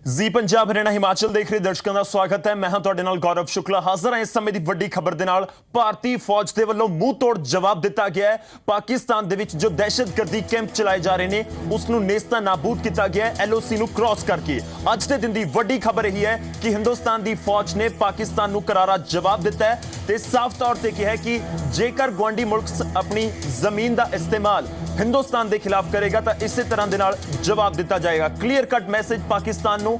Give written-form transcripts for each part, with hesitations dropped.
जी पंजाब हरियाणा हिमाचल देख रहे दर्शकों का स्वागत है। मैं हां तुहाडे नाल गौरव शुक्ला हाजिर हां इस समय दी वड्डी खबर दे नाल। भारतीय फौज दे वल्लों मूंह तोड़ जवाब दिता गया है। पाकिस्तान दे विच जो दहशतगर्दी कैंप चलाए जा रहे हैं उसनूं नेस्ता नाबूद किया गया है LOC नूं क्रॉस करके। अज दे दिन दी वड्डी खबर यही है कि हिंदुस्तान दी फौज ने पाकिस्तान नूं करारा जवाब दिता है ते साफ तौर ते कहा है कि जेकर गवांडी मुल्क अपनी जमीन का इस्तेमाल हिंदुस्तान के खिलाफ करेगा तो इसी तरह के नाल जवाब दिता जाएगा। क्लीयर कट मैसेज पाकिस्तान नूं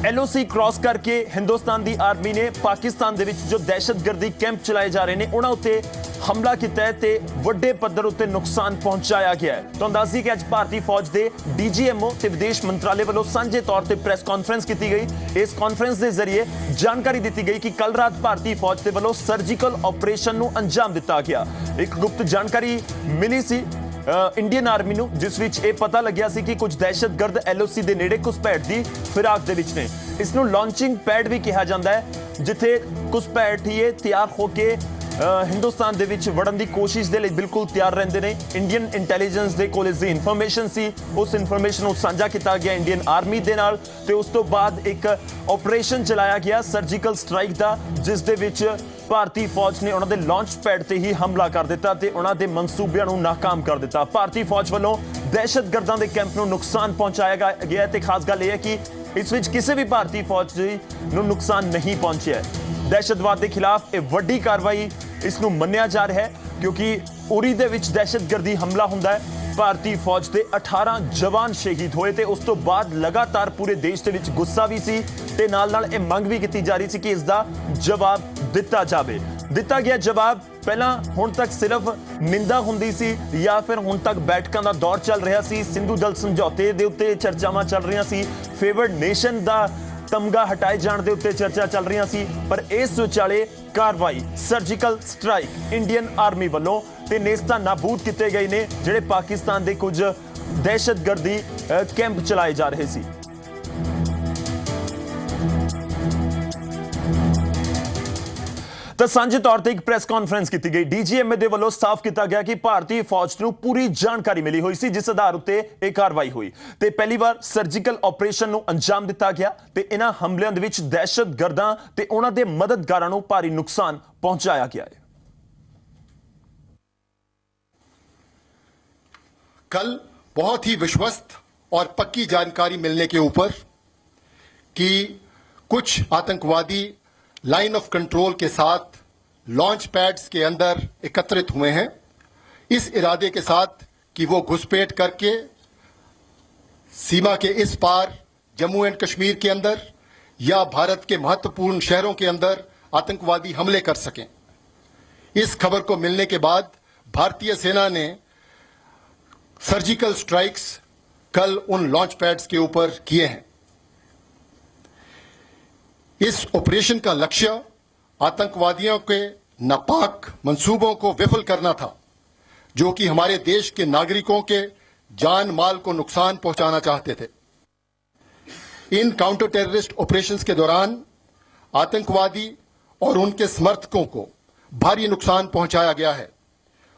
LOC क्रॉस करके हिंदुस्तान की आर्मी ने पाकिस्तान दे विच जो दहशतगर्दी कैंप चलाए जा रहे हैं उन्हां उत्ते हमला किया है ते वड्डे पद्धर उत्ते नुकसान पहुंचाया गया है। तो अंदाजी कि अज भारतीय फौज के DGMO ते विदेश मंत्रालय वालों सांझे तौर पर प्रेस कॉन्फ्रेंस की गई। इस कॉन्फ्रेंस के जरिए जानकारी दी गई कि कल रात भारतीय फौज के वालों सर्जिकल ऑपरेशन नूं अंजाम दिता गया। एक गुप्त जानकारी मिली सी इंडियन आर्मी नूं जिस विच ये पता लग्या सी कि कुछ दहशतगर्द LOC दे नेड़े घुसपैठ दी फिराक दे विच ने। इसनूं लॉन्चिंग पैड भी कहा जाता है जिथे घुसपैठीए तैयार होके हिंदुस्तान दे विच वड़न दी कोशिश दे लई बिल्कुल तैयार रहंदे ने। इंडियन इंटैलीजेंस दे कोल इस इन्फॉर्मेशन सी उस इन्फॉर्मेशन नूं साझा किया गया इंडियन आर्मी दे नाल ते उस तो बाद एक ऑपरेशन चलाया गया सर्जिकल स्ट्राइक दा जिस दे विच भारतीय फौज ने उन्होंने लॉन्च पैड से ही हमला कर दिता ते उन्होंने मनसूबियां नूं नाकाम कर दिता। भारतीय फौज वालों दहशतगर्दां दे कैंप नूं नुकसान पहुंचाया गया है। खास गल यह है कि इस विच किसी भी भारतीय फौज नूं नुकसान नहीं पहुंचा है। दहशतवाद के खिलाफ एक वड्डी कार्रवाई इसनूं मन्निया जा रहा है क्योंकि उरी दे विच दहशतगर्दी हमला हुंदा है। भारतीय फौज के 18 जवान शहीद होए ते उस तो बाद लगातार पूरे देश के विच गुस्सा भी सी ते नाल नाल ये मंग भी की जा रही थी कि इसका जवाब दिता जाए। दिता गया जवाब पहला हुण तक सिर्फ निंदा हुंदी सी या फिर हुण तक बैठकों का दौर चल रहा सी, सिंधु जल समझौते दे उत्ते चर्चावां चल रही सी, फेवर्ड नेशन का तमगा हटाए जाने के उत्ते चर्चा चल रही सी, पर इस विचाले कार्रवाई सर्जिकल स्ट्राइक इंडियन आर्मी वालों ते नेस्ता नाबूद किए गए ने जिहड़े पाकिस्तान के कुछ दहशतगर्दी कैंप चलाए जा रहे सी। तो सांझे तौर पर एक प्रेस कॉन्फ्रेंस की गई। DGMA दे वल्लों साफ किया गया कि भारतीय फौज नूं पूरी जानकारी मिली हुई सी जिस आधार उत्ते एक कार्रवाई हुई ते पहली बार सर्जिकल ऑपरेशन नूं अंजाम दिता गया ते इन्हां हमलिਆਂ ਦੇ ਵਿੱਚ दहशतगर्दां ते उन्हां दे मददगारां नूं भारी नुकसान पहुंचाया गया है। कल बहुत ही विश्वस्त और पक्की जानकारी मिलने के ऊपर कि कुछ आतंकवादी लाइन ऑफ कंट्रोल के साथ लॉन्च पैड्स के अंदर एकत्रित हुए हैं इस इरादे के साथ कि वो घुसपैठ करके सीमा के इस पार जम्मू एंड कश्मीर के अंदर या भारत के महत्वपूर्ण शहरों के अंदर आतंकवादी हमले कर सकें। इस खबर को मिलने के बाद भारतीय सेना ने सर्जिकल स्ट्राइक्स कल उन लॉन्च पैड्स के ऊपर किए हैं। इस ऑपरेशन का लक्ष्य आतंकवादियों के नापाक मंसूबों को विफल करना था जो कि हमारे देश के नागरिकों के जान माल को नुकसान पहुंचाना चाहते थे। इन काउंटर टेररिस्ट ऑपरेशंस के दौरान आतंकवादी और उनके समर्थकों को भारी नुकसान पहुंचाया गया है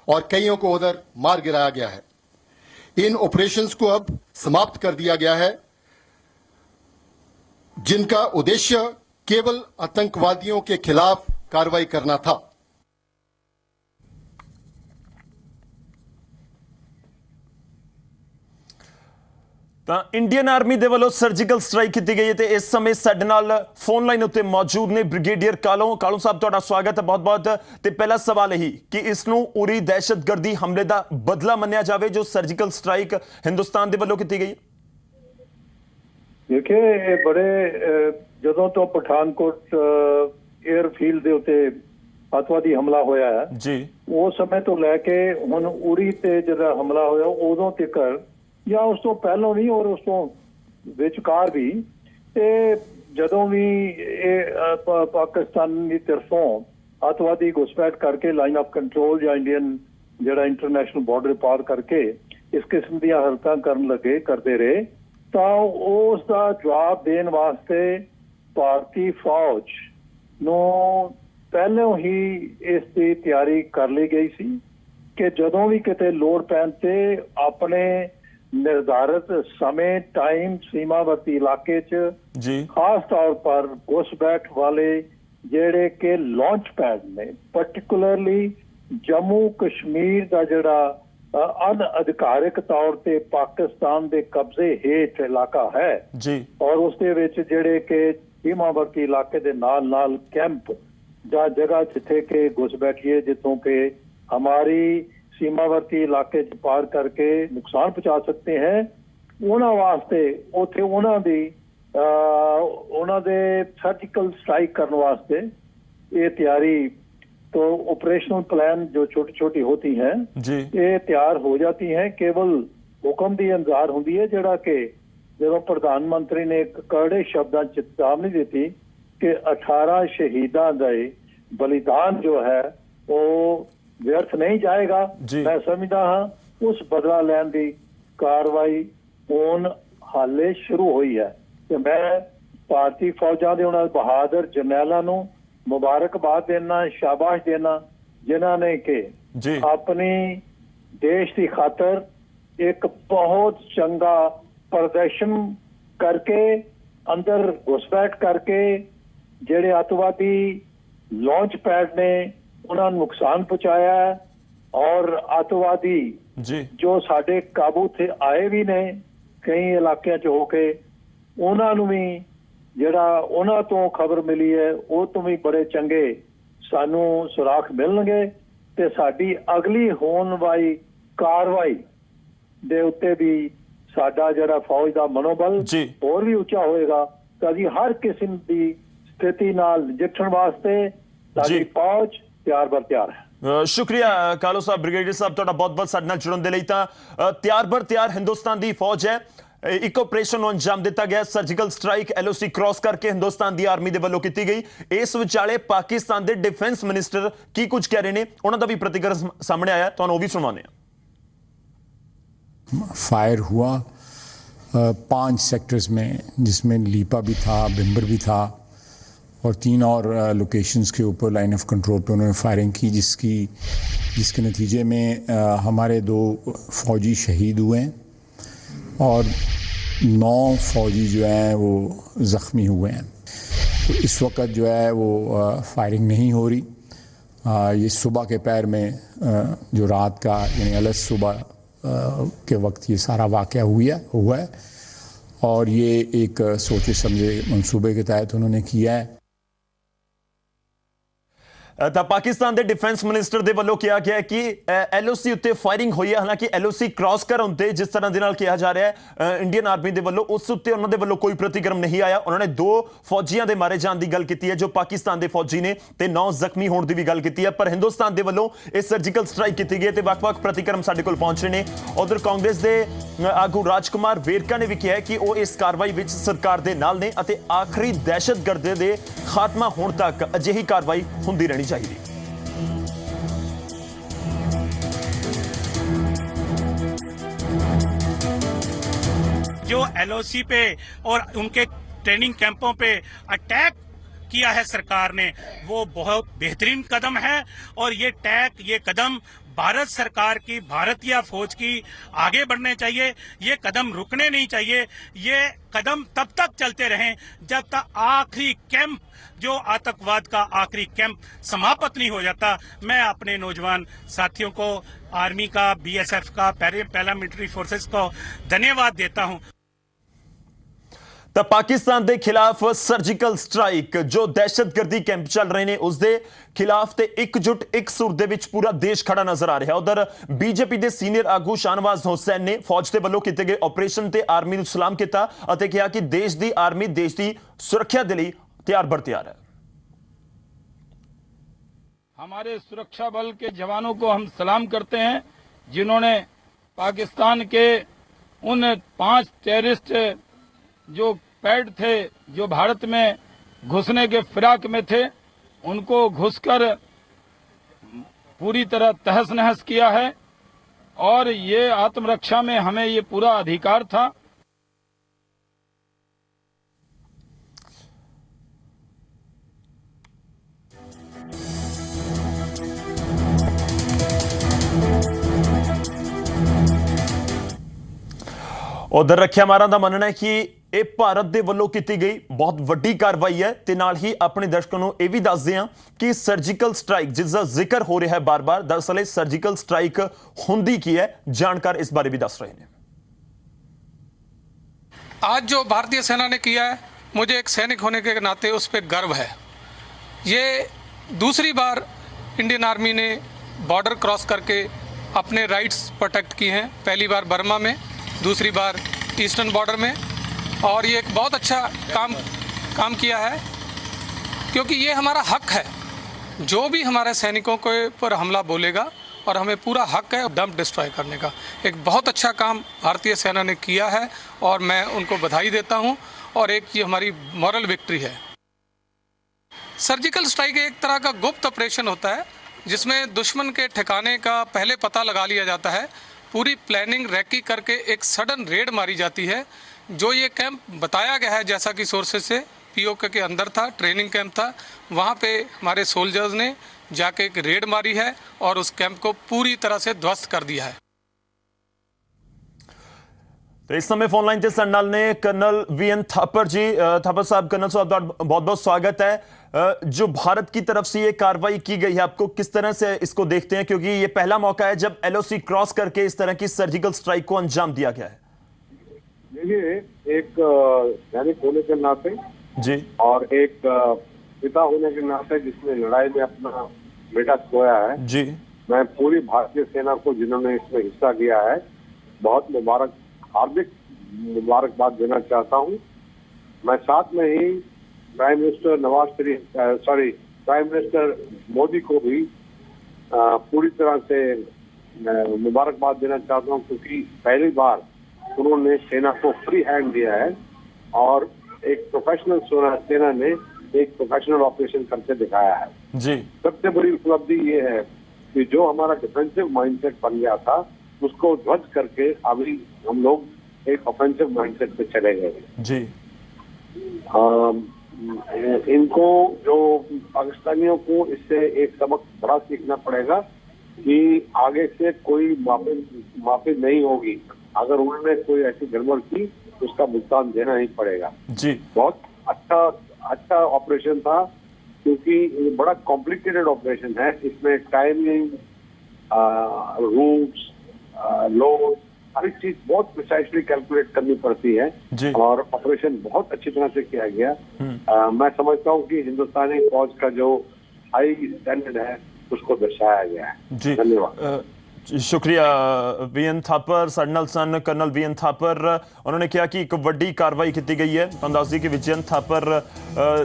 और कईयों को उधर मार गिराया गया है। इन ऑपरेशंस को अब समाप्त कर दिया गया है जिनका उद्देश्य केवल आतंकवादियों के खिलाफ कार्रवाई करना था। इंडियन आर्मी दे वालों सर्जिकल स्ट्राइक की गई है ते इस समय साडे नाल फोन लाइन उत्ते मौजूद ने ब्रिगेडियर कालों साहब तुहाडा स्वागत है बहुत बहुत। ते पहला सवाल यही कि इसनूं उरी दहशतगर्दी हमले का बदला मन्निया जाए जो सर्जिकल स्ट्राइक हिंदुस्तान दे वालों की गई। देखिए बड़े ਜਦੋਂ ਤੋਂ ਪਠਾਨਕੋਟ 에ਅਰਫੀਲਡ ਦੇ ਉੱਤੇ ਅੱਤਵਾਦੀ ਹਮਲਾ ਹੋਇਆ ਹੈ ਜੀ ਉਸ ਸਮੇਂ ਤੋਂ ਲੈ ਕੇ ਹੁਣ ਉਰੀ ਤੇ ਜਿਹੜਾ ਹਮਲਾ ਹੋਇਆ ਉਦੋਂ ਤੱਕ ਜਾਂ ਉਸ ਤੋਂ ਪਹਿਲਾਂ ਵੀ ਔਰ ਉਸ ਤੋਂ ਵਿਚਕਾਰ ਵੀ ਤੇ ਜਦੋਂ ਵੀ ਇਹ ਪਾਕਿਸਤਾਨ ਦੀ ਤਰਫੋਂ ਅੱਤਵਾਦੀ ਘੁਸਪੈਠ ਕਰਕੇ ਲਾਈਨ ਆਫ ਕੰਟਰੋਲ ਜਾਂ ਇੰਡੀਅਨ ਜਿਹੜਾ ਇੰਟਰਨੈਸ਼ਨਲ ਬਾਰਡਰ ਪਾਰ ਕਰਕੇ ਇਸ ਕਿਸਮ ਦੀਆਂ ਹਰਕਤਾਂ ਕਰਨ ਲੱਗੇ ਕਰਦੇ ਰਹੇ ਤਾਂ ਉਸ ਦਾ ਜਵਾਬ ਦੇਣ ਵਾਸਤੇ ਭਾਰਤੀ ਫੌਜ ਨੂੰ ਪਹਿਲਾਂ ਹੀ ਇਸ ਦੀ ਤਿਆਰੀ ਕਰ ਲਈ ਗਈ ਸੀ ਕਿ ਜਦੋਂ ਵੀ ਕਿਤੇ ਲੋੜ ਪੈਣ ਤੇ ਆਪਣੇ निर्धारित समय टाइम सीमावर्ती इलाके च जी खास तौर पर घुसपैठ वाले जेड़े के लॉन्च पैड ने पर्टिकुलरली जम्मू कश्मीर का जड़ा अनअधिकारिक तौर ते पाकिस्तान दे कब्जे हेठ इलाका है जी और उसके विच जेड़े के सीमावर्ती इलाके दे नाल कैंप ਜਾਂ जगह जिथे के घुसपैठिए जितों के हमारी सीमावर्ती इलाके च पार करके नुकसान पहुंचा सकते हैं उन्होंने वास्ते उथे उन्होंने सर्जिकल स्ट्राइक करने वास्ते ये तैयारी तो ऑपरेशनल प्लान जो छोटी छोटी होती हैं जी ये तैयार हो जाती हैं केवल हुक्म की इंतजार होंगी है जड़ा कि जो प्रधानमंत्री ने एक कड़े शब्दों च चेतावनी दी कि 18 शहीदां का बलिदान जो है वो व्यर्थ नहीं जाएगा जी। मैं समझदा हाँ उस बदला लैन की कार्रवाई हुण हाले शुरू हुई है ते मैं भारतीय फौजां दे उन्हां बहादुर जरनैलां नूं मुबारकबाद देना शाबाश देना जिन्हां ने कि जी अपनी देश की खातर एक बहुत चंगा प्रदर्शन करके अंदर घुसपैठ करके जेड़े अतवादी लॉन्च पैड ने उन्होंने नुकसान पहुंचाया है और अतवादी जी जो साडे काबू थे आए भी ने कई इलाकों च होके उन्होंने भी जड़ा उन्होंने तो खबर मिली है वो तो भी बड़े चंगे सानू सुराख मिलणगे ते साडी अगली होने वाली कार्रवाई दे उत्ते भी साडा जड़ा फौज का मनोबल जी। और भी उच्चा होएगा ताकि हर किस्म की स्थिति नाल नजिठण वास्ते साडी जी। फौज ਤਿਆਰ ਬਰ ਤਿਆਰ ਹੈ ਸ਼ੁਕਰੀਆ ਕਾਲੋ ਸਾਹਿਬ ਬ੍ਰਿਗੇਡੀਅਰ ਸਾਹਿਬ ਤੁਹਾਡਾ ਬਹੁਤ-ਬਹੁਤ ਸਾਡੇ ਨਾਲ ਜੁੜਨ ਦੇ ਲਈ ਤਾਂ ਤਿਆਰ ਬਰ ਤਿਆਰ ਹਿੰਦੁਸਤਾਨ ਦੀ ਫੌਜ ਹੈ ਇੱਕ ਆਪਰੇਸ਼ਨ ਨੂੰ ਅੰਜਾਮ ਦਿੱਤਾ ਗਿਆ ਸਰਜੀਕਲ ਸਟ੍ਰਾਈਕ ਐਲਓਸੀ ਕ੍ਰਾਸ ਕਰਕੇ ਹਿੰਦੁਸਤਾਨ ਦੀ ਆਰਮੀ ਦੇ ਵੱਲੋਂ ਕੀਤੀ ਗਈ ਇਸ ਵਿਚਾਲੇ ਪਾਕਿਸਤਾਨ ਦੇ ਡਿਫੈਂਸ ਮਿਨਿਸਟਰ ਕੀ ਕੁਝ ਕਹਿ ਰਹੇ ਨੇ ਉਹਨਾਂ ਦਾ ਵੀ ਪ੍ਰਤੀਕਰਮ ਸਾਹਮਣੇ ਆਇਆ ਤੁਹਾਨੂੰ ਉਹ ਵੀ ਸੁਣਾਉਂਦੇ ਹਾਂ फायर हुआ 5 सेक्टर्स में जिसमें लीपा भी था बिम्बर भी था और 3 और लोकेशंस के ऊपर लाइन ऑफ कंट्रोल पे उन्होंने फायरिंग की जिसके नतीजे में हमारे 2 फौजी शहीद हुए हैं और 9 फौजी जो हैं वो ज़ख्मी हुए हैं। तो इस वक्त जो है वो फायरिंग नहीं हो रही। ये सुबह के पैर में जो रात का यानी अलग सुबह के वक्त ये सारा वाक़या हुआ है और ये एक सोचे समझे मंसूबे के तहत उन्होंने किया है। ਤਾਂ ਪਾਕਿਸਤਾਨ ਦੇ ਡਿਫੈਂਸ ਮਿਨਿਸਟਰ ਦੇ ਵੱਲੋਂ ਕਿਹਾ ਗਿਆ ਕਿ ਐਲਓਸੀ ਉੱਤੇ ਫਾਇਰਿੰਗ ਹੋਈ ਹੈ ਹਾਲਾਂਕਿ ਐਲਓਸੀ ਕ੍ਰਾਸ ਕਰਨ ਤੇ ਜਿਸ ਤਰ੍ਹਾਂ ਦੇ ਨਾਲ ਕਿਹਾ ਜਾ ਰਿਹਾ ਹੈ ਇੰਡੀਅਨ ਆਰਮੀ ਦੇ ਵੱਲੋਂ ਉਸ ਉੱਤੇ ਉਹਨਾਂ ਦੇ ਵੱਲੋਂ ਕੋਈ ਪ੍ਰਤੀਕਰਮ ਨਹੀਂ ਆਇਆ। ਉਹਨਾਂ ਨੇ 2 ਫੌਜੀਆਂ ਦੇ ਮਾਰੇ ਜਾਣ ਦੀ ਗੱਲ ਕੀਤੀ ਹੈ ਜੋ ਪਾਕਿਸਤਾਨ ਦੇ ਫੌਜੀ ਨੇ ਤੇ 9 ਜ਼ਖਮੀ ਹੋਣ ਦੀ ਵੀ ਗੱਲ ਕੀਤੀ ਹੈ ਪਰ ਹਿੰਦੁਸਤਾਨ ਦੇ ਵੱਲੋਂ ਇਹ ਸਰਜੀਕਲ ਸਟ੍ਰਾਈਕ ਕੀਤੀ ਗਈ ਤੇ ਵੱਖ-ਵੱਖ ਪ੍ਰਤੀਕਰਮ ਸਾਡੇ ਕੋਲ ਪਹੁੰਚ ਰਹੇ ਨੇ। ਉਧਰ ਕਾਂਗਰਸ ਦੇ ਆਗੂ ਰਾਜਕੁਮਾਰ ਵੇਰਕਾ ਨੇ ਵੀ ਕਿਹਾ ਕਿ ਉਹ ਇਸ ਕਾਰਵਾਈ ਵਿੱਚ ਸਰਕਾਰ ਦੇ ਨਾਲ ਨੇ ਅਤੇ ਆਖਰੀ ਦਹਿਸ਼ਤਗਰਦੀ ਦੇ ਖਾਤਮਾ ਹੋਣ ਤੱਕ ਅਜਿਹੀ ਕਾਰਵਾਈ ਹੁੰਦੀ ਰਹਿਣੀ चाहिए। जो एलओसी पे और उनके ट्रेनिंग कैंपों पे अटैक किया है सरकार ने वो बहुत बेहतरीन कदम है और ये कदम भारत सरकार की भारतीय फौज की आगे बढ़ने चाहिए। ये कदम रुकने नहीं चाहिए। ये कदम तब तक चलते रहें जब तक आखिरी कैंप जो आतंकवाद का आखिरी कैंप समाप्त नहीं हो जाता। मैं अपने नौजवान साथियों को आर्मी का बीएसएफ का पैरामिलिट्री फोर्सेस को धन्यवाद देता हूं। ਤਾਂ ਪਾਕਿਸਤਾਨ ਦੇ ਖਿਲਾਫ ਸਰਜੀਕਲ ਸਟ੍ਰਾਈਕ ਜੋ ਦਹਿਸ਼ਤਗਰਦੀ ਕੈਂਪ ਚੱਲ ਰਹੇ ਨੇ ਉਸ ਦੇ ਖਿਲਾਫ ਤੇ ਇਕਜੁੱਟ ਇੱਕ ਸੁਰ ਦੇ ਵਿੱਚ ਪੂਰਾ ਦੇਸ਼ ਖੜਾ ਨਜ਼ਰ ਆ ਰਿਹਾ। ਉਧਰ ਬੀਜੇਪੀ ਦੇ ਸੀਨੀਅਰ ਆਗੂ ਸ਼ਾਹਨਵਾਜ਼ ਹੁਸੈਨ ਨੇ ਫੌਜ ਦੇ ਵੱਲੋਂ ਕੀਤੇ ਗਏ ਆਪਰੇਸ਼ਨ ਤੇ ਆਰਮੀ ਨੂੰ ਸਲਾਮ ਕੀਤਾ ਅਤੇ ਕਿਹਾ ਕਿ ਦੇਸ਼ ਦੀ ਆਰਮੀ ਦੇਸ਼ ਦੀ ਸੁਰੱਖਿਆ ਦੇ ਲਈ ਤਿਆਰ ਬਰ ਤਿਆਰ ਹੈ। हमारे सुरक्षा बल के जवानों को हम सलाम करते हैं जिन्होंने पाकिस्तान के उन 5 टेररिस्ट जो पैड थे जो भारत में घुसने के फिराक में थे उनको घुसकर पूरी तरह तहस नहस किया है और ये आत्मरक्षा में हमें ये पूरा अधिकार था। ਉਧਰ ਰੱਖਿਆ ਮਾਰਾਂ ਦਾ ਮੰਨਣਾ ਹੈ ਕਿ ਇਹ ਭਾਰਤ ਦੇ ਵੱਲੋਂ ਕੀਤੀ ਗਈ ਬਹੁਤ ਵੱਡੀ ਕਾਰਵਾਈ ਹੈ ਤੇ ਨਾਲ ਹੀ ਆਪਣੇ ਦਰਸ਼ਕਾਂ ਨੂੰ ਇਹ ਵੀ ਦੱਸਦੇ ਹਾਂ ਕਿ ਸਰਜੀਕਲ ਸਟ੍ਰਾਈਕ ਜਿਸ ਦਾ ਜ਼ਿਕਰ ਹੋ ਰਿਹਾ ਹੈ ਬਾਰ-ਬਾਰ, ਦਰਅਸਲ ਇਹ ਸਰਜੀਕਲ ਸਟ੍ਰਾਈਕ ਹੁੰਦੀ ਕੀ ਹੈ, ਜਾਣਕਾਰ इस बारे भी दस रहे हैं। आज जो भारतीय सेना ने किया है, मुझे एक सैनिक होने के नाते उस पर गर्व है। ये दूसरी बार इंडियन आर्मी ने बॉर्डर क्रॉस करके अपने राइट्स प्रोटेक्ट किए हैं। पहली बार बर्मा में, दूसरी बार ईस्टर्न बॉर्डर में, और ये एक बहुत अच्छा काम किया है, क्योंकि ये हमारा हक है। जो भी हमारे सैनिकों के ऊपर हमला बोलेगा और हमें पूरा हक है डंप डिस्ट्रॉय करने का। एक बहुत अच्छा काम भारतीय सेना ने किया है और मैं उनको बधाई देता हूं, और एक ये हमारी मॉरल विक्ट्री है। सर्जिकल स्ट्राइक एक तरह का गुप्त ऑपरेशन होता है जिसमें दुश्मन के ठिकाने का पहले पता लगा लिया जाता है, पूरी प्लानिंग रेकी करके एक सडन रेड मारी जाती है। जो ये कैंप बताया गया है, जैसा कि सोर्सेज से पीओके के अंदर था, ट्रेनिंग कैंप था, वहाँ पे हमारे सोल्जर्स ने जाके एक रेड मारी है और उस कैंप को पूरी तरह से ध्वस्त कर दिया है। तो इस समय फोन लाइन से ਸਾਡੇ ਨਾਲ ने कर्नल वीएन थापर जी। थापर साहब, कर्नल साहब बहुत बहुत स्वागत है। जो भारत की तरफ से ये कार्रवाई की गई है, आपको किस तरह से इसको देखते हैं, क्योंकि ये पहला मौका है जब एलओसी क्रॉस करके इस तरह की सर्जिकल स्ट्राइक को अंजाम दिया गया है। देखिए, एक सैनिक होने के नाते जी और एक पिता होने के नाते जिसने लड़ाई में अपना बेटा खोया है जी, मैं पूरी भारतीय सेना को जिन्होंने इसमें हिस्सा लिया है बहुत हार्दिक मुबारकबाद देना चाहता हूँ। मैं साथ में ही प्राइम मिनिस्टर मोदी को भी पूरी तरह से मुबारकबाद देना चाहता हूँ, क्योंकि पहली बार उन्होंने सेना को फ्री हैंड दिया है और एक प्रोफेशनल सेना ने एक प्रोफेशनल ऑपरेशन करके दिखाया है जी। सबसे बड़ी उपलब्धि ये है कि जो हमारा डिफेंसिव माइंडसेट बन गया था उसको ध्वस्त करके अभी हम लोग एक ऑफेंसिव माइंडसेट पे चले गए जी। इनको जो पाकिस्तानियों को इससे एक सबक बड़ा सीखना पड़ेगा कि आगे से कोई माफी नहीं होगी। अगर उन्होंने कोई ऐसी गड़बड़ की तो उसका भुगतान देना ही पड़ेगा जी। बहुत अच्छा ऑपरेशन था, क्योंकि ये बड़ा कॉम्प्लिकेटेड ऑपरेशन है। इसमें टाइमिंग, रूट्स, लोड, हर एक चीज बहुत प्रिसाइसली कैलकुलेट करनी पड़ती है जी। और ऑपरेशन बहुत अच्छी तरह से किया गया। मैं समझता हूँ कि हिंदुस्तानी फौज का जो हाई स्टैंडर्ड है उसको दर्शाया गया है जी। धन्यवाद। शुक्रिया वीएन थापर। ਸਾਡੇ ਨਾਲ ਸਨ ਕਰਨਲ ਵੀਐਨ ਥਾਪਰ। ਉਹਨਾਂ ਨੇ ਕਿਹਾ ਕਿ ਇੱਕ ਵੱਡੀ ਕਾਰਵਾਈ ਕੀਤੀ ਗਈ ਹੈ। ਤੁਹਾਨੂੰ ਦੱਸ ਦਈਏ ਕਿ ਵਿਜਨ ਥਾਪਰ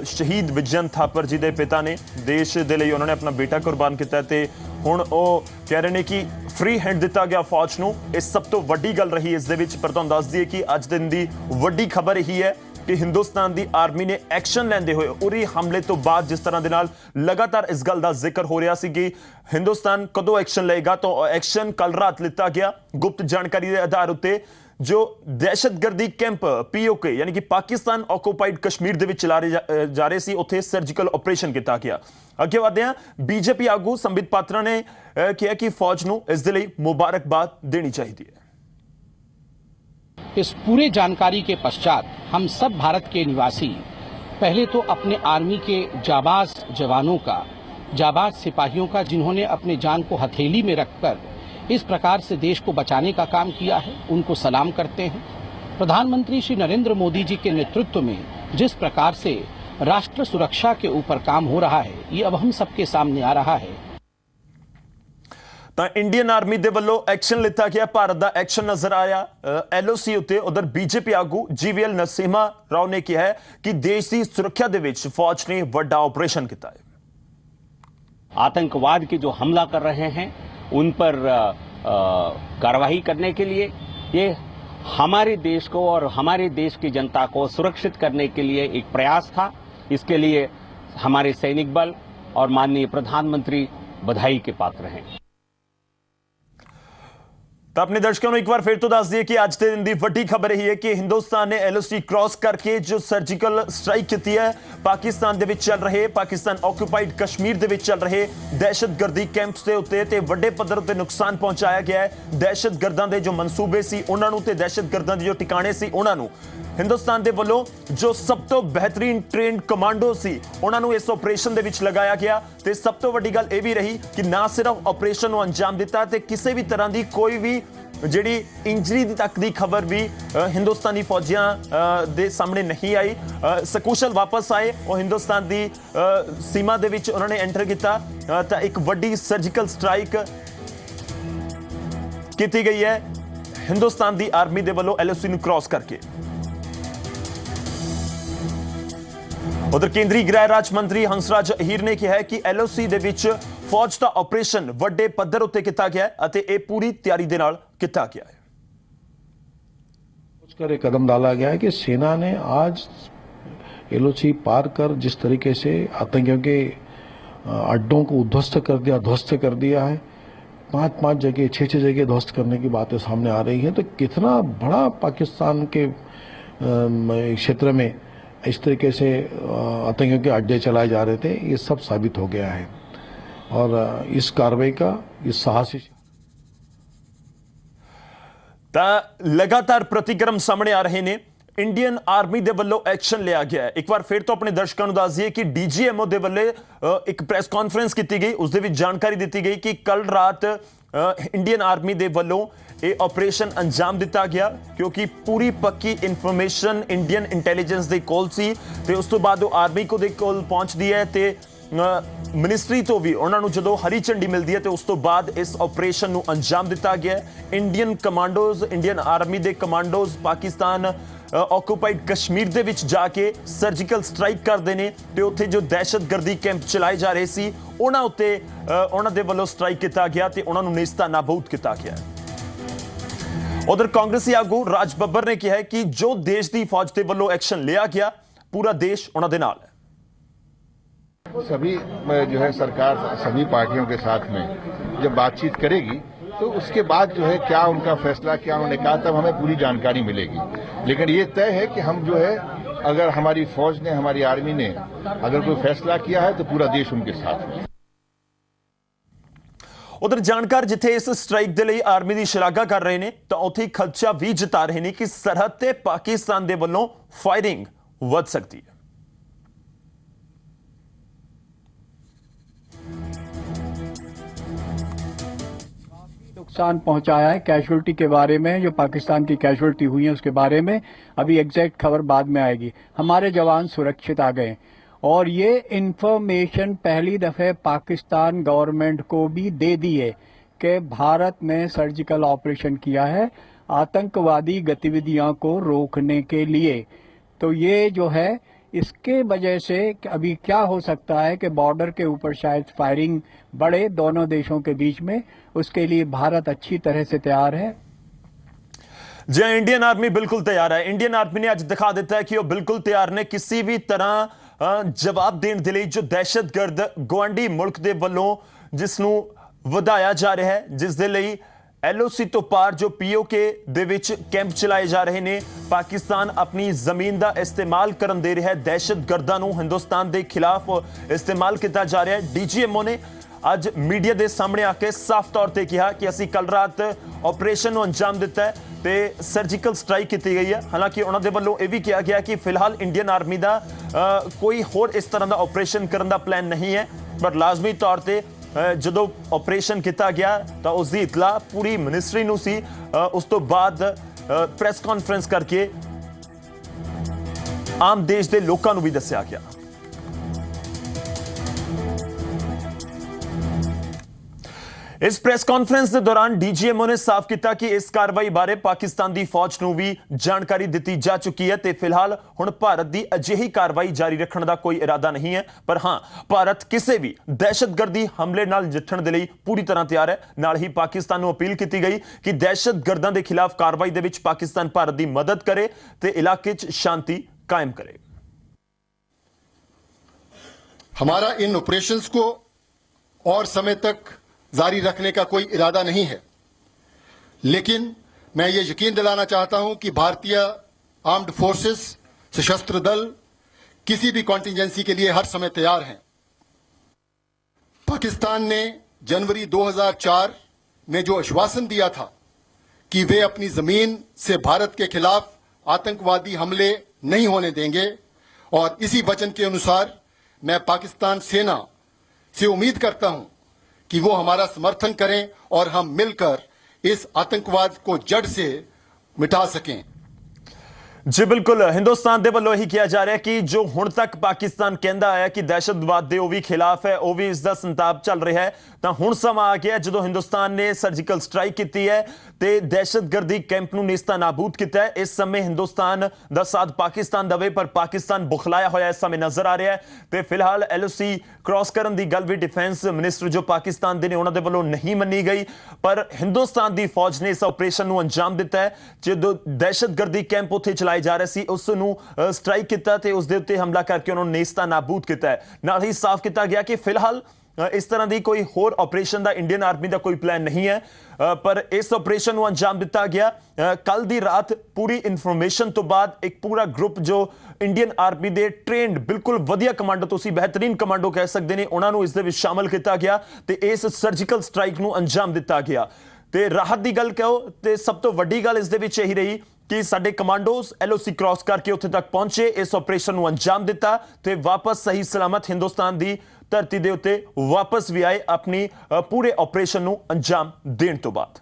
ਸ਼ਹੀਦ ਵਿਜਨ ਥਾਪਰ ਜੀ ਦੇ ਪਿਤਾ ਨੇ ਦੇਸ਼ ਦੇ ਲਈ ਉਹਨਾਂ ਨੇ ਆਪਣਾ ਬੇਟਾ ਕੁਰਬਾਨ ਕੀਤਾ ਤੇ ਹੁਣ ਉਹ ਕਹਿ ਰਹੇ ਨੇ ਕਿ ਫ੍ਰੀ ਹੈਂਡ ਦਿੱਤਾ ਗਿਆ ਫੌਜ ਨੂੰ। ਇਹ ਸਭ ਤੋਂ ਵੱਡੀ ਗੱਲ ਰਹੀ ਇਸ ਦੇ ਵਿੱਚ। ਪਰ ਤੁਹਾਨੂੰ ਦੱਸ ਦਈਏ ਕਿ ਅੱਜ ਦਿਨ ਦੀ ਵੱਡੀ ਖਬਰ ਇਹੀ ਹੈ कि हिंदुस्तान की आर्मी ने एक्शन लेंदे हुए उरी हमले तो बाद जिस तरह दे नाल लगातार इस गल दा जिक्र हो रहा सी कि हिंदुस्तान कदों एक्शन लेगा, तो एक्शन कल रात लिता गया गुप्त जानकारी के आधार उत्ते जो दहशतगर्दी कैंप पीओके यानी कि पाकिस्तान ऑक्यूपाइड कश्मीर दे विच चला जा रहे सी, उत्थे सर्जिकल ऑपरेशन किया गया। अगे वधदे हां, बीजेपी आगू संबित पात्रा ने कहा कि फौज नूं इस दे लई मुबारकबाद देनी चाहिए। इस पूरे जानकारी के पश्चात हम सब भारत के निवासी पहले तो अपने आर्मी के जाबाज जवानों का, जाबाज सिपाहियों का, जिन्होंने अपने जान को हथेली में रखकर इस प्रकार से देश को बचाने का काम किया है, उनको सलाम करते हैं। प्रधानमंत्री श्री नरेंद्र मोदी जी के नेतृत्व में जिस प्रकार से राष्ट्र सुरक्षा के ऊपर काम हो रहा है, ये अब हम सबके सामने आ रहा है। ਤਾਂ ਇੰਡੀਅਨ ਆਰਮੀ ਦੇ ਵੱਲੋਂ ਐਕਸ਼ਨ ਲਿੱਤਾ ਗਿਆ, ਭਾਰਤ ਦਾ ਐਕਸ਼ਨ ਨਜ਼ਰ ਆਇਆ ਐਲਓਸੀ ਉੱਤੇ। ਉਧਰ ਬੀਜੇਪੀ ਆਗੂ ਜੀਵੀਐਲ ਨਰਸਿਮਹਾ ਰਾਓ ਨੇ ਕਿਹਾ ਹੈ ਕਿ ਦੇਸ਼ ਦੀ ਸੁਰੱਖਿਆ ਦੇ ਵਿੱਚ ਫੌਜ ਨੇ ਵੱਡਾ ਆਪਰੇਸ਼ਨ ਕੀਤਾ ਹੈ। आतंकवाद के जो हमला कर रहे हैं उन पर कार्रवाई करने के लिए, ये हमारे देश को और हमारे देश की जनता को सुरक्षित करने के लिए एक प्रयास था। इसके लिए हमारे सैनिक बल और माननीय प्रधानमंत्री बधाई के पात्र हैं। ਤਾਂ ਆਪਣੇ ਦਰਸ਼ਕਾਂ ਨੂੰ ਇੱਕ ਵਾਰ ਫਿਰ ਤੋਂ ਦੱਸ ਦਈਏ ਕਿ ਅੱਜ ਦੇ ਦਿਨ ਦੀ ਵੱਡੀ ਖਬਰ ਇਹ ਹੈ ਕਿ ਹਿੰਦੁਸਤਾਨ ਨੇ LOC ਕ੍ਰਾਸ ਕਰਕੇ ਜੋ ਸਰਜੀਕਲ ਸਟ੍ਰਾਈਕ ਕੀਤੀ ਹੈ ਪਾਕਿਸਤਾਨ ਦੇ ਵਿੱਚ ਚੱਲ ਰਹੇ ਪਾਕਿਸਤਾਨ ਆਕੂਪਾਈਡ ਕਸ਼ਮੀਰ ਦੇ ਵਿੱਚ ਚੱਲ ਰਹੇ ਦਹਿਸ਼ਤਗਰਦੀ ਕੈਂਪਸ ਦੇ ਉੱਤੇ ਤੇ ਵੱਡੇ ਪੱਧਰ ਉੱਤੇ ਨੁਕਸਾਨ ਪਹੁੰਚਾਇਆ ਗਿਆ ਹੈ। ਦਹਿਸ਼ਤਗਰਦਾਂ ਦੇ ਜੋ ਮਨਸੂਬੇ ਸੀ ਉਹਨਾਂ ਨੂੰ ਤੇ ਦਹਿਸ਼ਤਗਰਦਾਂ ਦੇ ਜੋ ਟਿਕਾਣੇ ਸੀ ਉਹਨਾਂ ਨੂੰ ਹਿੰਦੁਸਤਾਨ ਦੇ ਵੱਲੋਂ ਜੋ ਸਭ ਤੋਂ ਬਿਹਤਰੀਨ ਟ੍ਰੇਨਡ ਕਮਾਂਡੋ ਸੀ ਉਹਨਾਂ ਨੂੰ ਇਸ ਆਪਰੇਸ਼ਨ ਦੇ ਵਿੱਚ ਲਗਾਇਆ ਗਿਆ ਤੇ ਸਭ ਤੋਂ ਵੱਡੀ ਗੱਲ ਇਹ ਵੀ ਰਹੀ ਕਿ ਨਾ ਸਿਰਫ ਆਪਰੇਸ਼ਨ ਨੂੰ ਅੰਜਾਮ ਦਿੱਤਾ ਤੇ ਕਿਸੇ ਵੀ ਤਰ੍ਹਾਂ ਦੀ ਕੋਈ ਵੀ ਜਿਹੜੀ ਇੰਜਰੀ ਤੱਕ ਦੀ ਖਬਰ ਵੀ ਹਿੰਦੁਸਤਾਨੀ ਫੌਜੀਆਂ ਦੇ ਸਾਹਮਣੇ ਨਹੀਂ ਆਈ। ਸਕੂਸ਼ਲ ਵਾਪਸ ਆਏ ਉਹ ਹਿੰਦੁਸਤਾਨ ਦੀ ਸੀਮਾ ਦੇ ਵਿੱਚ ਉਹਨਾਂ ਨੇ ਐਂਟਰ ਕੀਤਾ ਤਾਂ ਇੱਕ ਵੱਡੀ ਸਰਜੀਕਲ ਸਟ੍ਰਾਈਕ ਕੀਤੀ ਗਈ ਹੈ ਹਿੰਦੁਸਤਾਨ ਦੀ ਆਰਮੀ ਦੇ ਵੱਲੋਂ LOC ਨੂੰ ਕ੍ਰਾਸ ਕਰਕੇ। ਉਧਰ ਕੇਂਦਰੀ ਗ੍ਰਹਿ ਰਾਜ ਮੰਤਰੀ ਹੰਸਰਾਜ ਅਹੀਰ ਨੇ ਕਿਹਾ ਹੈ ਕਿ LOC ਦੇ ਵਿੱਚ ਫੌਜ ਦਾ ਆਪਰੇਸ਼ਨ ਵੱਡੇ ਪੱਧਰ ਉੱਤੇ ਕੀਤਾ ਗਿਆ ਅਤੇ ਇਹ ਪੂਰੀ ਤਿਆਰੀ ਦੇ ਨਾਲ ਕੀਤਾ ਗਿਆ ਹੈ। सोचकर एक कदम डाला गया है कि सेना ने आज LOC पार कर जिस तरीके से आतंकियों के अड्डों को ध्वस्त कर दिया है, 5 जगह 6 जगह ध्वस्त करने की बातें सामने आ रही हैं, तो कितना बड़ा पाकिस्तान के क्षेत्र में इस तरीके से आतंकियों के अड्डे चलाए जा रहे थे, ये सब साबित हो गया है। और इस कार्रवाई का इस साहसी लगातार प्रतिक्रम सामने आ रहे ने इंडियन आर्मी ਦੇ ਵੱਲੋਂ ਐਕਸ਼ਨ ਲਿਆ ਗਿਆ ਹੈ। ਇੱਕ ਵਾਰ ਫਿਰ ਤੋਂ ਆਪਣੇ ਦਰਸ਼ਕਾਂ ਨੂੰ ਦੱਸ ਦਈਏ ਕਿ DGMO ਦੇ ਵੱਲੋਂ ਇੱਕ ਪ੍ਰੈਸ ਕਾਨਫਰੰਸ ਕੀਤੀ ਗਈ ਉਸ ਦੇ ਵਿੱਚ ਜਾਣਕਾਰੀ ਦਿੱਤੀ ਗਈ ਕਿ ਕੱਲ ਰਾਤ ਇੰਡੀਅਨ ਆਰਮੀ ਦੇ ਵੱਲੋਂ ਇਹ ਆਪਰੇਸ਼ਨ ਅੰਜਾਮ ਦਿੱਤਾ ਗਿਆ ਕਿਉਂਕਿ ਪੂਰੀ ਪੱਕੀ ਇਨਫੋਰਮੇਸ਼ਨ ਇੰਡੀਅਨ ਇੰਟੈਲੀਜੈਂਸ ਦੇ ਕੋਲ ਸੀ ਤੇ ਉਸ ਤੋਂ ਬਾਅਦ ਉਹ ਆਰਮੀ ਦੇ ਕੋਲ ਪਹੁੰਚਦੀ ਹੈ ਤੇ ਮਿਨਿਸਟਰੀ ਤੋਂ ਵੀ ਉਹਨਾਂ ਨੂੰ ਜਦੋਂ ਹਰੀ ਝੰਡੀ ਮਿਲਦੀ ਹੈ ਤੇ ਉਸ ਤੋਂ ਬਾਅਦ ਇਸ ਆਪਰੇਸ਼ਨ ਨੂੰ ਅੰਜਾਮ ਦਿੱਤਾ ਗਿਆ। ਇੰਡੀਅਨ ਕਮਾਂਡੋਜ਼ ਇੰਡੀਅਨ ਆਰਮੀ ਦੇ ਕਮਾਂਡੋਜ਼ ਪਾਕਿਸਤਾਨ ਆਕੂਪਾਈਡ ਕਸ਼ਮੀਰ ਦੇ ਵਿੱਚ ਜਾ ਕੇ ਸਰਜੀਕਲ ਸਟ੍ਰਾਈਕ ਕਰਦੇ ਨੇ ਤੇ ਉੱਥੇ ਜੋ ਦਹਿਸ਼ਤਗਰਦੀ ਕੈਂਪ ਚਲਾਏ ਜਾ ਰਹੇ ਸੀ ਉਹਨਾਂ ਉੱਤੇ ਉਹਨਾਂ ਦੇ ਵੱਲੋਂ ਸਟ੍ਰਾਈਕ ਕੀਤਾ ਗਿਆ ਤੇ ਉਹਨਾਂ ਨੂੰ ਨੇਸਤਾਨਾਬੂਦ ਕੀਤਾ ਗਿਆ। ਉਧਰ ਕਾਂਗਰਸੀ ਆਗੂ ਰਾਜ ਬੱਬਰ ਨੇ ਕਿਹਾ ਕਿ ਜੋ ਦੇਸ਼ ਦੀ ਫੌਜ ਦੇ ਵੱਲੋਂ ਐਕਸ਼ਨ ਲਿਆ ਗਿਆ ਪੂਰਾ ਦੇਸ਼ ਉਹਨਾਂ ਦੇ ਨਾਲ है। सभी जो है सरकार सभी पार्टियों के साथ में जब बातचीत करेगी तो उसके बाद जो है क्या उनका फैसला क्या उन्होंने कहा तब हमें पूरी जानकारी मिलेगी। लेकिन ये तय है कि हम जो है अगर हमारी फौज ने हमारी आर्मी ने अगर कोई फैसला किया है तो पूरा देश उनके साथ में। उधर जानकार जिथे इस स्ट्राइक दे लई आर्मी की शलाघा कर रहे हैं तो उत्थे खदशा भी जता रहे हैं कि सरहद ते पाकिस्तान दे वल्लों फायरिंग वध सकती है। नुकसान पहुंचाया है कैजुअल्टी के बारे में, जो पाकिस्तान की कैजुअल्टी हुई है उसके बारे में अभी एग्जैक्ट खबर बाद में आएगी। हमारे जवान सुरक्षित आ गए और ये इंफॉर्मेशन पहली दफे पाकिस्तान गवर्नमेंट को भी दे दी है कि भारत ने सर्जिकल ऑपरेशन किया है आतंकवादी गतिविधियों को रोकने के लिए। तो ये जो है इसके वजह से अभी क्या हो सकता है कि बॉर्डर के ऊपर शायद फायरिंग बढ़े दोनों देशों के बीच में, उसके लिए भारत अच्छी तरह से तैयार है। जी इंडियन आर्मी बिल्कुल तैयार है। इंडियन आर्मी ने आज दिखा दिता है कि वो बिल्कुल तैयार ने किसी भी तरह जवाब देने के लिए जो दहशतगर्द गुआंढी मुल्क के वलों जिसनों ਵਧਾਇਆ ਜਾ ਰਿਹਾ ਹੈ ਜਿਸ ਦੇ ਲਈ LOC ਤੋਂ ਪਾਰ ਜੋ POK ਦੇ ਵਿੱਚ ਕੈਂਪ ਚਲਾਏ ਜਾ ਰਹੇ ਨੇ ਪਾਕਿਸਤਾਨ ਆਪਣੀ ਜ਼ਮੀਨ ਦਾ ਇਸਤੇਮਾਲ ਕਰਨ ਦੇ ਰਿਹਾ ਹੈ ਦਹਿਸ਼ਤਗਰਦਾਂ ਨੂੰ ਹਿੰਦੁਸਤਾਨ ਦੇ ਖਿਲਾਫ ਇਸਤੇਮਾਲ ਕੀਤਾ ਜਾ ਰਿਹਾ ਹੈ। DGMO ਨੇ ਅੱਜ ਮੀਡੀਆ ਦੇ ਸਾਹਮਣੇ ਆ ਕੇ ਸਾਫ਼ ਤੌਰ ਤੇ ਕਿਹਾ ਕਿ ਅਸੀਂ ਕੱਲ ਰਾਤ ਆਪਰੇਸ਼ਨ ਨੂੰ ਅੰਜਾਮ ਦਿੱਤਾ ਹੈ ਤੇ ਸਰਜੀਕਲ ਸਟ੍ਰਾਈਕ ਕੀਤੀ ਗਈ ਹੈ। ਹਾਲਾਂਕਿ ਉਹਨਾਂ ਦੇ ਵੱਲੋਂ ਇਹ ਵੀ ਕਿਹਾ ਗਿਆ ਕਿ ਫਿਲਹਾਲ ਇੰਡੀਅਨ ਆਰਮੀ ਦਾ ਕੋਈ ਹੋਰ ਇਸ ਤਰ੍ਹਾਂ ਦਾ ਆਪਰੇਸ਼ਨ ਕਰਨ ਦਾ ਪਲਾਨ ਨਹੀਂ ਹੈ ਪਰ ਲਾਜ਼ਮੀ ਤੌਰ ਤੇ ਜਦੋਂ ਆਪਰੇਸ਼ਨ ਕੀਤਾ ਗਿਆ ਤਾਂ ਉਸ ਦੀ ਇਤਲਾ ਪੂਰੀ ਮਿਨਿਸਟਰੀ ਨੂੰ ਸੀ। ਉਸ ਤੋਂ ਬਾਅਦ ਪ੍ਰੈਸ ਕਾਨਫਰੰਸ ਕਰਕੇ ਆਮ ਦੇਸ਼ ਦੇ ਲੋਕਾਂ ਨੂੰ ਵੀ ਦੱਸਿਆ ਗਿਆ। इस प्रेस कॉन्फ्रेंस के दौरान DGMO ने साफ किया कि इस कार्रवाई बारे पाकिस्तान की फौज को भी जानकारी दी जा चुकी है ते फिलहाल हुण भारत की अजिही कार्रवाई जारी रखने का कोई इरादा नहीं है पर हाँ भारत किसी भी दहशतगर्दी हमले नाल नजिठण दे लई पूरी तरह तैयार है। नाल ही पाकिस्तान को अपील की गई कि दहशतगर्दां के खिलाफ कार्रवाई दे विच पाकिस्तान भारत की मदद करे ते इलाके च शांति कायम करे। हमारा इन ऑपरेशंस को और समय तक जारी रखने का कोई इरादा नहीं है। लेकिन मैं ये यकीन दिलाना चाहता हूं कि भारतीय आर्म्ड फोर्सेस, सशस्त्र दल किसी भी कॉन्टिजेंसी के लिए हर समय तैयार हैं। पाकिस्तान ने जनवरी 2004 में जो आश्वासन दिया था कि वे अपनी जमीन से भारत के खिलाफ आतंकवादी हमले नहीं होने देंगे, और इसी वचन के अनुसार मैं पाकिस्तान सेना से उम्मीद करता हूं कि वो हमारा समर्थन करें और हम मिलकर इस आतंकवाद को जड़ से मिटा सकें। जी बिल्कुल, हिंदुस्तान ਦੇ ਵੱਲੋਂ ਇਹੀ ਕਿਹਾ ਜਾ ਰਿਹਾ ਕਿ ਜੋ ਹੁਣ ਤੱਕ ਪਾਕਿਸਤਾਨ ਕਹਿੰਦਾ ਆਇਆ ਕਿ ਦਹਿਸ਼ਤਵਾਦ ਦੇ ਉਹ ਵੀ ਖਿਲਾਫ ਹੈ, ਉਹ ਵੀ ਇਸ ਦਾ ਸੰਤਾਪ ਚੱਲ ਰਿਹਾ ਹੈ, ਤਾਂ ਹੁਣ ਸਮਾਂ ਆ ਗਿਆ ਜਦੋਂ ਹਿੰਦੁਸਤਾਨ ਨੇ ਸਰਜੀਕਲ ਸਟ੍ਰਾਈਕ ਕੀਤੀ ਹੈ ਤੇ ਦਹਿਸ਼ਤਗਰਦੀ ਕੈਂਪ ਨੂੰ ਨੇਸਤਾਨਾਬੂਦ ਕੀਤਾ ਹੈ। ਇਸ ਸਮੇਂ ਹਿੰਦੁਸਤਾਨ ਦਾ ਸਾਥ ਪਾਕਿਸਤਾਨ ਦਵੇ, ਪਰ ਪਾਕਿਸਤਾਨ ਬੁਖਲਾਇਆ ਹੋਇਆ ਇਸ ਸਮੇਂ ਨਜ਼ਰ ਆ ਰਿਹਾ ਹੈ ਤੇ ਫਿਲਹਾਲ LOC ਕ੍ਰਾਸ ਕਰਨ ਦੀ ਗੱਲ ਵੀ ਡਿਫੈਂਸ ਮਿਨਿਸਟਰ ਜੋ ਪਾਕਿਸਤਾਨ ਦੇ ਨੇ ਉਹਨਾਂ ਦੇ ਵੱਲੋਂ ਨਹੀਂ ਮੰਨੀ ਗਈ, ਪਰ ਹਿੰਦੁਸਤਾਨ ਦੀ ਫੌਜ ਨੇ ਇਸ ਆਪਰੇਸ਼ਨ ਨੂੰ ਅੰਜਾਮ ਦਿੱਤਾ ਹੈ। ਜਦੋਂ ਦਹਿਸ਼ਤਗਰਦੀ ਕੈਂਪ ਉੱਥੇ ਚਲਾਏ ਜਾ ਰਹੇ ਸੀ ਉਸ ਨੂੰ ਸਟ੍ਰਾਈਕ ਕੀਤਾ ਤੇ ਉਸ ਦੇ ਉੱਤੇ ਹਮਲਾ ਕਰਕੇ ਉਹਨਾਂ ਨੂੰ ਨੇਸਤਾਨਾਬੂਦ ਕੀਤਾ ਹੈ। ਨਾਲ ਹੀ ਸਾਫ਼ ਕੀਤਾ ਗਿਆ ਕਿ ਫਿਲਹਾਲ ਇਸ ਤਰ੍ਹਾਂ ਦੀ ਕੋਈ ਹੋਰ ਆਪਰੇਸ਼ਨ ਦਾ ਇੰਡੀਅਨ ਆਰਮੀ ਦਾ ਕੋਈ ਪਲਾਨ ਨਹੀਂ ਹੈ, ਪਰ ਇਸ ਆਪਰੇਸ਼ਨ ਨੂੰ ਅੰਜਾਮ ਦਿੱਤਾ ਗਿਆ। ਕੱਲ ਦੀ ਰਾਤ ਪੂਰੀ ਇਨਫੋਰਮੇਸ਼ਨ ਤੋਂ ਬਾਅਦ ਇੱਕ ਪੂਰਾ ਗਰੁੱਪ ਜੋ ਇੰਡੀਅਨ ਆਰਮੀ ਦੇ ਟ੍ਰੇਨਡ ਬਿਲਕੁਲ ਵਧੀਆ ਕਮਾਂਡੋ, ਤੁਸੀਂ ਬਿਹਤਰੀਨ ਕਮਾਂਡੋ ਕਹਿ ਸਕਦੇ ਨੇ, ਉਹਨਾਂ ਨੂੰ ਇਸ ਦੇ ਵਿੱਚ ਸ਼ਾਮਲ ਕੀਤਾ ਗਿਆ ਤੇ ਇਸ ਸਰਜੀਕਲ ਸਟ੍ਰਾਈਕ ਨੂੰ ਅੰਜਾਮ ਦਿੱਤਾ ਗਿਆ। ਤੇ ਰਾਹਤ ਦੀ ਗੱਲ ਕਹੋ ਤੇ ਸਭ ਤੋਂ ਵੱਡੀ ਗੱਲ ਇਸ ਦੇ ਵਿੱਚ ਇਹੀ ਰਹੀ ਕਿ ਸਾਡੇ ਕਮਾਂਡੋਜ਼ LOC ਕ੍ਰਾਸ ਕਰਕੇ ਉੱਥੇ ਤੱਕ ਪਹੁੰਚੇ, ਇਸ ਆਪਰੇਸ਼ਨ ਨੂੰ ਅੰਜਾਮ ਦਿੱਤਾ ਤੇ ਵਾਪਸ ਸਹੀ ਸਲਾਮਤ ਹਿੰਦੁਸਤਾਨ ਦੀ ਧਰਤੀ ਦੇ ਉੱਤੇ ਵਾਪਸ ਵੀ ਆਏ ਆਪਣੀ ਪੂਰੇ ਆਪਰੇਸ਼ਨ ਨੂੰ ਅੰਜਾਮ ਦੇਣ ਤੋਂ ਬਾਅਦ।